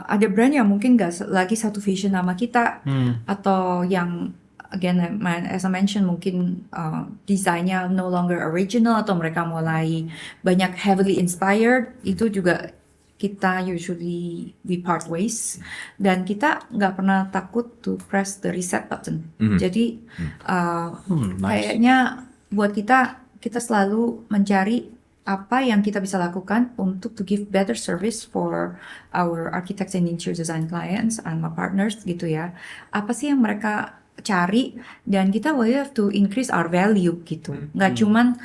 ada brand yang mungkin nggak lagi satu vision sama kita atau yang again as I mentioned mungkin desainnya no longer original atau mereka mulai banyak heavily inspired itu juga kita usually we part ways dan kita nggak pernah takut to press the reset button. Jadi kayaknya buat kita selalu mencari apa yang kita bisa lakukan untuk to give better service for our architects and interior design clients and my partners gitu ya. Apa sih yang mereka cari dan kita we have to increase our value gitu. Nggak cuman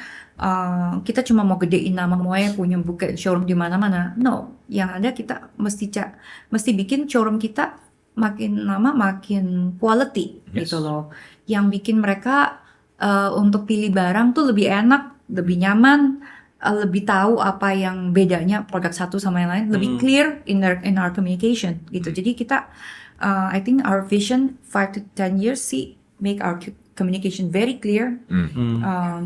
kita cuma mau gedein nama Moye punya buka showroom di mana-mana. No, yang ada kita mesti bikin showroom kita makin lama makin quality gitu loh. Yang bikin mereka untuk pilih barang tuh lebih enak, lebih nyaman, lebih tahu apa yang bedanya produk satu sama yang lain, lebih clear in our communication gitu. Jadi kita I think our vision 5 to 10 years sih make our communication very clear,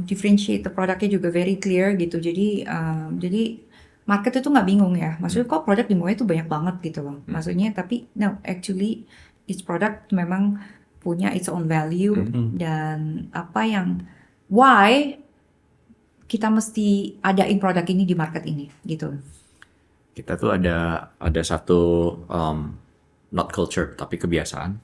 differentiate the produknya juga very clear gitu. Jadi market itu nggak bingung ya. Maksudnya kok produk di Moye itu banyak banget gitu loh. Maksudnya tapi no, actually each product memang punya its own value dan apa yang why kita mesti adain produk ini di market ini gitu. Kita tuh ada satu not culture tapi kebiasaan.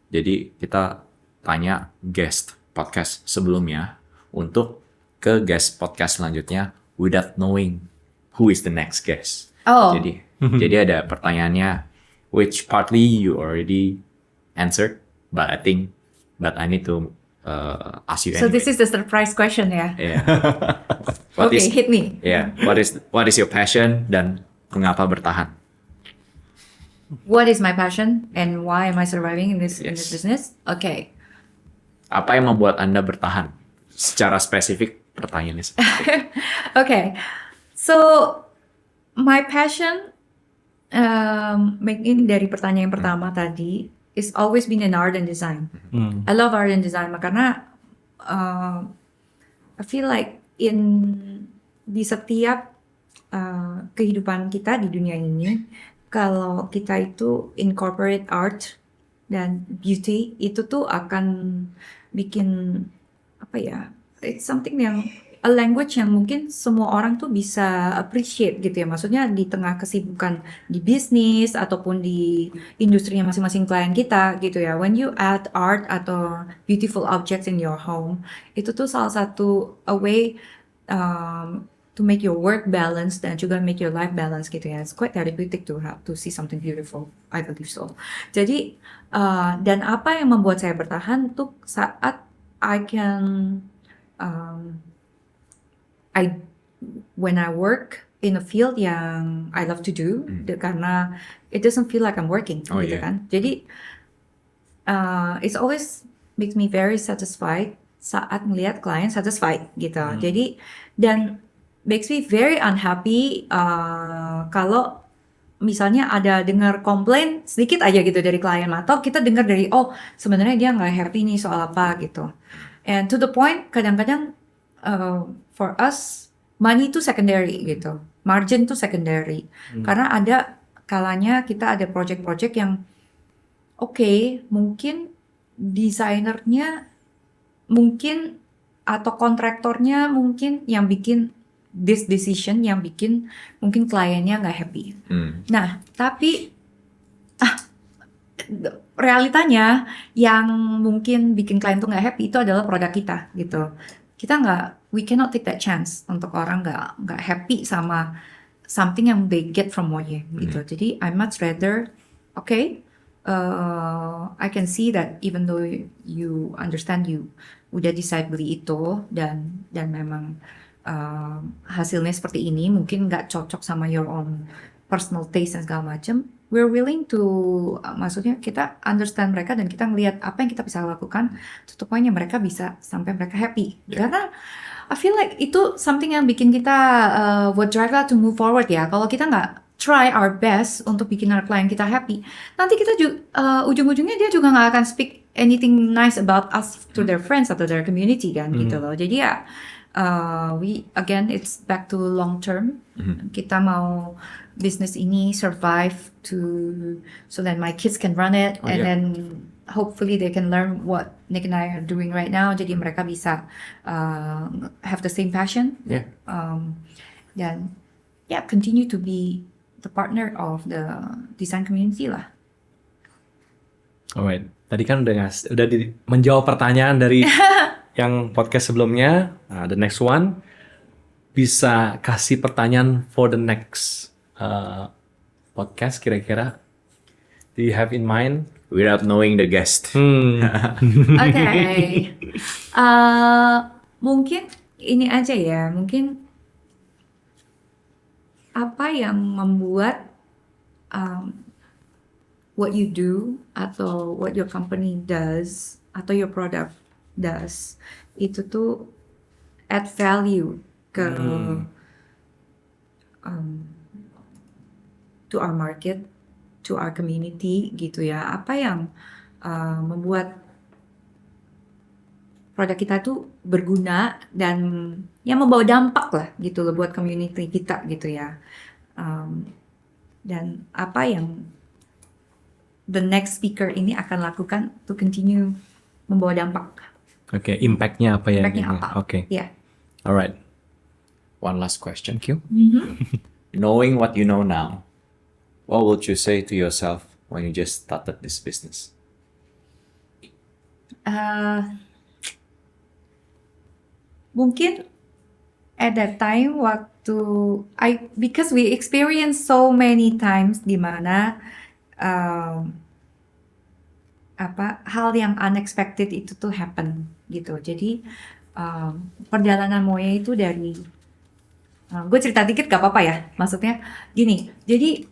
Jadi kita tanya guest podcast sebelumnya untuk ke guest podcast selanjutnya without knowing who is the next guest. Oh. Jadi ada pertanyaannya which partly you already answered, but I need to ask you So anyway. this is the surprise question ya. Yeah. Okay, hit me. Yeah. What is your passion dan mengapa bertahan? What is my passion and why am I surviving in this Yes. business? Okay. Apa yang membuat Anda bertahan? Secara spesifik pertanyaannya. Okay. So my passion mungkin dari pertanyaan yang pertama tadi is always been in art and design. I love art and design karena I feel like di setiap kehidupan kita di dunia ini, kalau kita itu incorporate art dan beauty, itu tuh akan bikin apa ya? It's something yang a language yang mungkin semua orang tuh bisa appreciate gitu ya. Maksudnya di tengah kesibukan di bisnis ataupun di industrinya masing-masing klien kita gitu ya. When you add art atau beautiful objects in your home, itu tuh salah satu a way to make your work balance dan juga make your life balance gitu ya. It's quite therapeutic to have to see something beautiful. I believe so. Jadi dan apa yang membuat saya bertahan tuh saat I can when I work in a field yang I love to do, karena it doesn't feel like I'm working Oh, gitu yeah. kan. Jadi it's always makes me very satisfied saat melihat klien satisfied gitu. Jadi dan makes me very unhappy kalau misalnya ada dengar komplain sedikit aja gitu dari klien atau kita dengar dari sebenarnya dia nggak happy nih soal apa gitu. And to the point kadang-kadang for us money itu secondary gitu, margin itu secondary karena ada kalanya kita ada project-project yang mungkin desainernya mungkin atau kontraktornya mungkin yang bikin this decision yang bikin mungkin kliennya nggak happy. Nah, tapi realitanya yang mungkin bikin klien tuh nggak happy itu adalah produk kita gitu. Kita we cannot take that chance untuk orang nggak happy sama something yang they get from Moye gitu. Jadi I much rather I can see that even though you understand you udah decide beli itu dan memang hasilnya seperti ini mungkin nggak cocok sama your own personal taste dan segala macam, we're willing to maksudnya kita understand mereka dan kita ngelihat apa yang kita bisa lakukan to the point yang mereka bisa sampai mereka happy. Karena I feel like itu something yang bikin kita what drive us to move forward ya. Kalau kita nggak try our best untuk bikin our client kita happy, nanti kita juga ujung-ujungnya dia juga nggak akan speak anything nice about us to their friends atau their community kan gitu loh. Jadi ya it's back to long term. Kita mau business ini survive so that my kids can run it then hopefully they can learn what Nick and I are doing right now. Jadi mereka bisa have the same passion. Dan continue to be the partner of the design community lah. Alright, tadi kan udah menjawab pertanyaan dari yang podcast sebelumnya. Nah, the next one bisa kasih pertanyaan for the next podcast kira-kira. Do you have in mind? Without knowing the guest. Okay. Mungkin ini aja ya. Mungkin apa yang membuat what you do atau what your company does atau your product does itu tuh add value ke to our market, to our community gitu ya. Apa yang membuat produk kita tuh berguna dan yang membawa dampak lah gitu loh buat community kita gitu ya. Dan apa yang the next speaker ini akan lakukan to continue membawa dampak. Oke, impact-nya apa ya? Impact-nya apa? Oke. Ya. Alright. One last question. Thank you. Knowing what you know now, what would you say to yourself when you just started this business? Mungkin at that time waktu because we experienced so many times di mana hal yang unexpected itu tuh happen gitu. Jadi perjalanan Moye itu dari gue cerita dikit gak apa-apa ya. Maksudnya gini. Jadi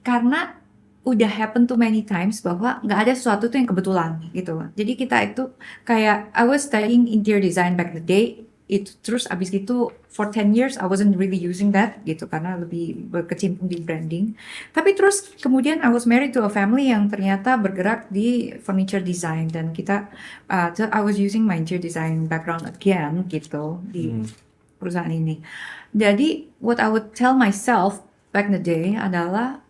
karena udah happen too many times bahwa nggak ada sesuatu tuh yang kebetulan gitu. Jadi kita itu kayak I was studying interior design back in the day. Itu terus abis gitu for 10 years I wasn't really using that gitu karena lebih berkecimpung di branding. Tapi terus kemudian I was married to a family yang ternyata bergerak di furniture design dan kita so I was using my interior design background again gitu di perusahaan ini. Jadi what I would tell myself back in the day adalah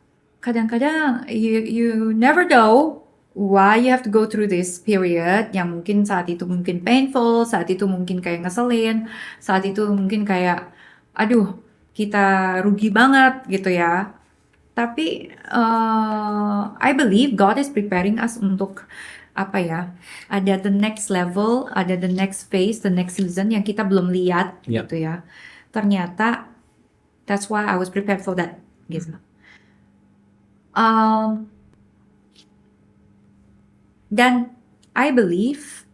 kadang-kadang you never know why you have to go through this period yang mungkin saat itu mungkin painful, saat itu mungkin kayak ngeselin, saat itu mungkin kayak aduh kita rugi banget gitu ya. Tapi I believe God is preparing us untuk apa ya, ada the next level, ada the next phase, the next season yang kita belum lihat gitu ya. Ternyata that's why I was prepared for that gitu. Dan I believe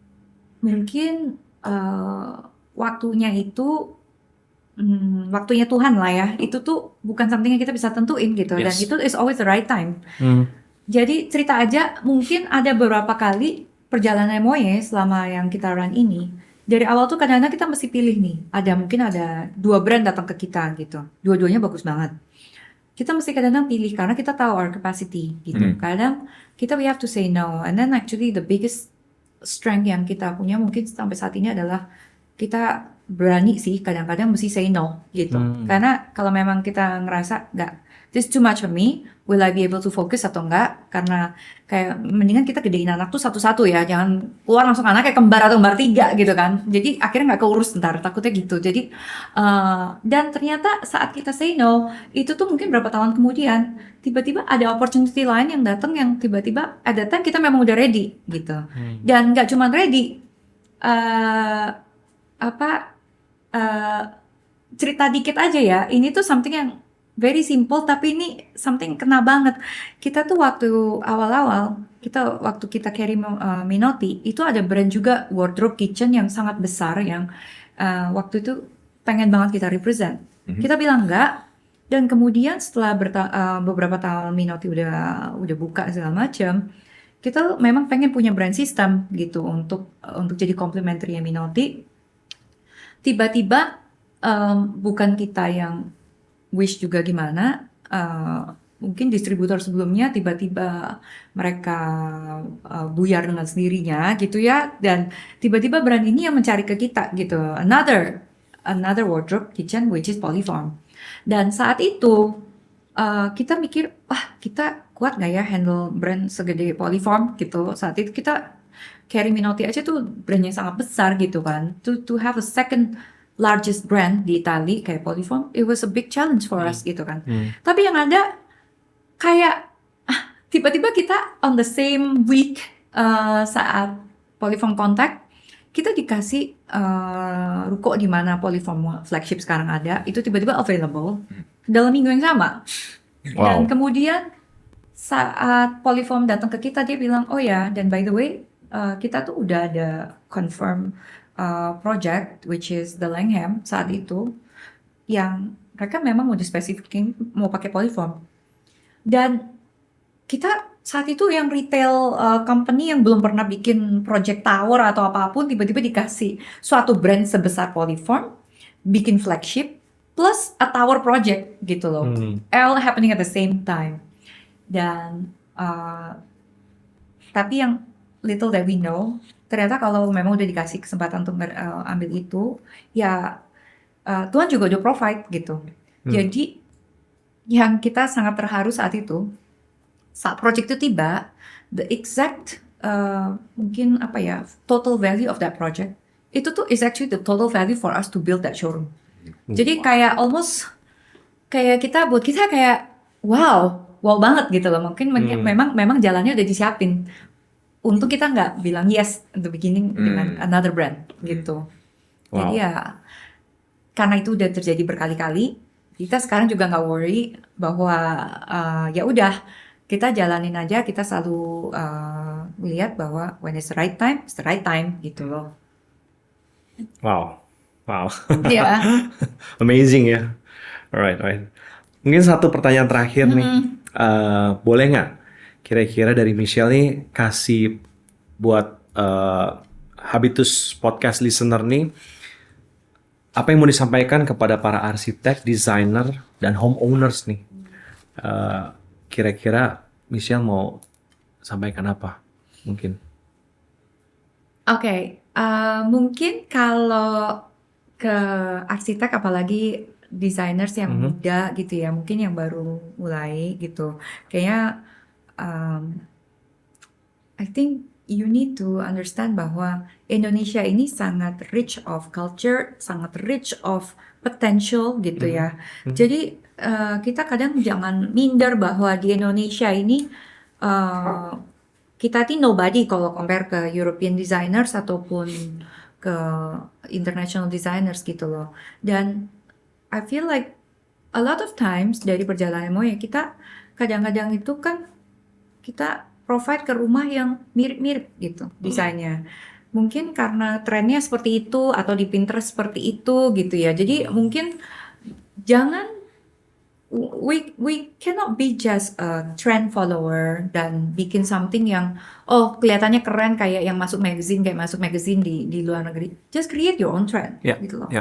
mungkin waktunya itu waktunya Tuhan lah ya. Itu tuh bukan something yang kita bisa tentuin gitu. Dan Yes. itu is always the right time. Jadi cerita aja mungkin ada beberapa kali perjalanan Moye selama yang kita run ini. Dari awal tuh kadang-kadang kita mesti pilih nih. Mungkin ada 2 brand datang ke kita gitu. Dua-duanya bagus banget. Kita mesti kadang-kadang pilih karena kita tahu our capacity gitu. Kadang kita we have to say no. And then actually the biggest strength yang kita punya mungkin sampai saat ini adalah kita berani sih kadang-kadang mesti say no gitu. Karena kalau memang kita ngerasa nggak, this too much for me, will I be able to focus atau enggak? Karena kayak mendingan kita gedein anak tuh satu-satu ya, jangan keluar langsung anak kayak kembar atau kembar 3 gitu kan. Jadi akhirnya nggak keurus ntar, takutnya gitu. Jadi dan ternyata saat kita say no, itu tuh mungkin berapa tahun kemudian tiba-tiba ada opportunity lain yang datang yang tiba-tiba at that time kita memang udah ready gitu. Dan nggak cuma ready, cerita dikit aja ya. Ini tuh something yang very simple tapi ini something kena banget. Kita tuh waktu awal-awal, waktu kita carry Minotti, itu ada brand juga wardrobe kitchen yang sangat besar yang waktu itu pengen banget kita represent. Kita bilang enggak, dan kemudian setelah beberapa tahun Minotti udah buka segala macam, kita memang pengen punya brand system gitu untuk jadi complementary Minotti. Tiba-tiba bukan kita yang wish juga gimana, mungkin distributor sebelumnya tiba-tiba mereka buyar dengan sendirinya gitu ya, dan tiba-tiba brand ini yang mencari ke kita gitu, another wardrobe kitchen which is Polyform. Dan saat itu kita mikir, kita kuat nggak ya handle brand segede Polyform gitu. Saat itu kita carry Minotti aja tuh brand yang sangat besar gitu kan, to have a second largest brand di Italy kayak Polyform, it was a big challenge for us gitu kan. Tapi yang ada kayak tiba-tiba kita on the same week saat Polyform kontak, kita dikasih ruko di mana Polyform flagship sekarang ada, itu tiba-tiba available dalam minggu yang sama. Dan kemudian saat Polyform datang ke kita, dia bilang, oh ya, dan by the way, kita tuh udah ada confirm project which is the Langham saat itu, yang mereka memang udah spesifikin mau pakai Polyform. Dan kita saat itu yang retail company yang belum pernah bikin project tower atau apapun, tiba-tiba dikasih suatu brand sebesar Polyform bikin flagship plus a tower project gitu loh, all happening at the same time. Dan tapi yang little that we know, ternyata kalau memang udah dikasih kesempatan untuk ambil itu, ya Tuhan juga udah provide gitu. Jadi yang kita sangat terharu saat itu, saat project itu tiba, the exact mungkin total value of that project, itu tuh is actually the total value for us to build that showroom. Jadi kayak almost kayak buat kita kayak wow banget gitu loh. Mungkin memang jalannya udah disiapin. Untuk kita nggak bilang yes at the beginning dengan another brand gitu. Jadi ya karena itu udah terjadi berkali-kali, kita sekarang juga nggak worry bahwa ya udah kita jalanin aja. Kita selalu melihat bahwa when it's the right time gitu loh. Wow. Ya. Amazing ya. Alright. Mungkin satu pertanyaan terakhir nih. Boleh nggak kira-kira dari Michelle nih kasih buat Habitus Podcast listener nih, apa yang mau disampaikan kepada para arsitek, desainer, dan homeowners nih? Kira-kira Michelle mau sampaikan apa? Mungkin. Oke, mungkin kalau ke arsitek apalagi designers yang muda gitu ya, mungkin yang baru mulai gitu, kayaknya I think you need to understand bahwa Indonesia ini sangat rich of culture, sangat rich of potential gitu ya. Jadi kita kadang jangan minder bahwa di Indonesia ini kita tuh nobody kalau compare ke European designers ataupun ke international designers gitu loh. Dan I feel like a lot of times dari perjalanan Moye kita kadang-kadang itu kan kita provide ke rumah yang mirip-mirip gitu desainnya. Mungkin karena trennya seperti itu atau di Pinterest seperti itu gitu ya. Jadi mungkin jangan we cannot be just a trend follower dan bikin something yang kelihatannya keren kayak yang masuk magazine di luar negeri. Just create your own trend gitu loh.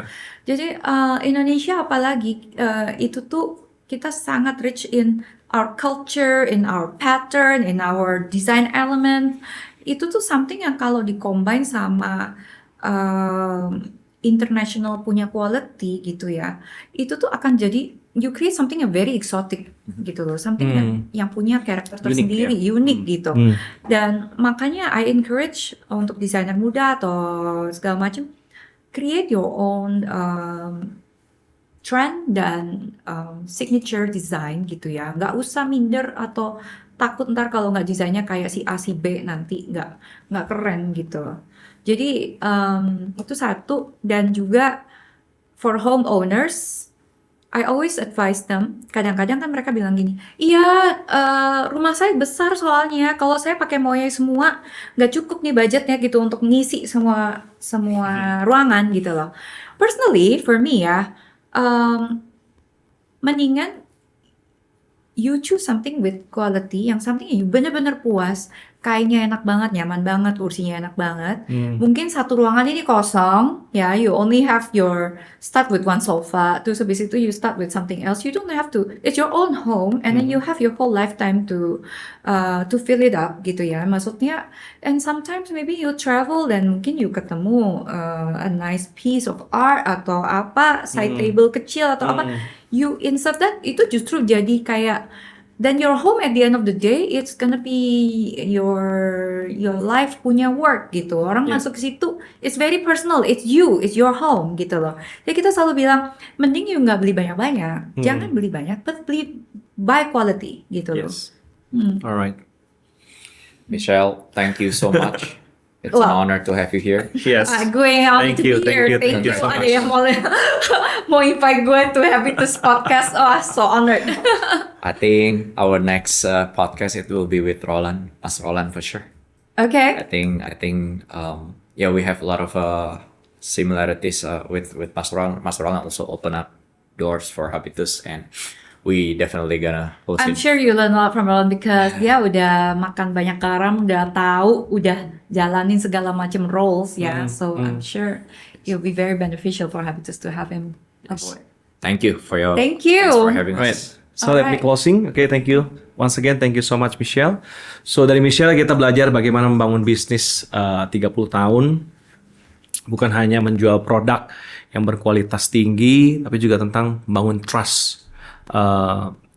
Jadi Indonesia apalagi itu tuh kita sangat rich in our culture, in our pattern, in our design element. Itu tuh something yang kalau di-combine sama international punya quality gitu ya, itu tuh akan jadi you create something yang very exotic gitu loh, something yang punya karakter tersendiri, unik gitu. Dan makanya I encourage untuk desainer muda atau segala macam, create your own trend dan signature design gitu ya. Nggak usah minder atau takut ntar kalau nggak desainnya kayak si A si B nanti nggak keren gitu. Jadi itu satu. Dan juga for homeowners, I always advise them. Kadang-kadang kan mereka bilang gini, iya rumah saya besar soalnya. Kalau saya pakai Moye semua nggak cukup nih budgetnya gitu untuk ngisi semua ruangan gitu loh. Personally, for me ya, mendingan you choose something with quality, yang something yang you bener-bener puas, kainnya enak banget, nyaman banget, kursinya enak banget. Mungkin satu ruangan ini kosong, ya, you only have start with one sofa, terus habis itu you start with something else. You don't have to, it's your own home, and then you have your whole lifetime to fill it up, gitu ya. Maksudnya, and sometimes maybe you travel dan mungkin you ketemu a nice piece of art atau apa, side table kecil atau apa. You insert that, itu justru jadi kayak, then your home at the end of the day, it's gonna be your life punya work gitu. Orang masuk ke situ, it's very personal, it's you, it's your home gitu loh. Jadi kita selalu bilang, mending you nggak beli banyak-banyak, jangan beli banyak, but buy quality gitu loh. Alright. Michelle, thank you so much. It's an honor to have you here. Yes. Gue yang Thank you so Ada much. yang mau invite gue to Habitus Podcast. Oh, so honored. I think our next podcast it will be with Roland, Mas Roland for sure. Okay. I think yeah, we have a lot of similarities with Mas Roland. Mas Roland also open up doors for Habitus, and we definitely gonna host I'm him. sure you learn a lot from Roland because dia udah makan banyak garam, udah tahu, udah jalanin segala macam roles ya. So I'm sure it'll be very beneficial for Habitus to have him aboard. Thank you for your. Thank you. Thanks for having Right. us. So let me Alright. closing. Okay, thank you. Once again, thank you so much Michelle. So dari Michelle kita belajar bagaimana membangun bisnis 30 tahun. Bukan hanya menjual produk yang berkualitas tinggi, tapi juga tentang membangun trust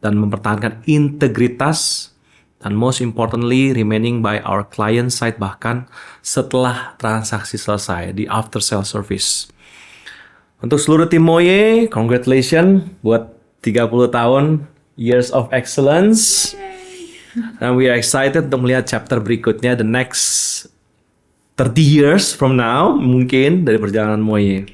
dan mempertahankan integritas, dan most importantly remaining by our client side bahkan setelah transaksi selesai di after sale service. Untuk seluruh tim Moye, congratulations buat 30 tahun Years of Excellence. And we are excited untuk melihat chapter berikutnya, the next 30 years from now, mungkin dari perjalanan Moye.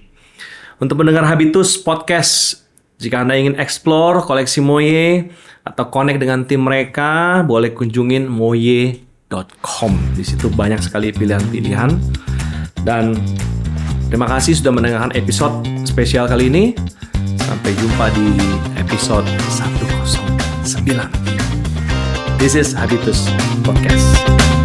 Untuk mendengar Habitus Podcast, jika Anda ingin explore koleksi Moye atau connect dengan tim mereka, boleh kunjungin moye.com. Di situ banyak sekali pilihan-pilihan. Dan terima kasih sudah mendengarkan episode spesial kali ini. Sampai jumpa di episode 109. This is Habitus Podcast.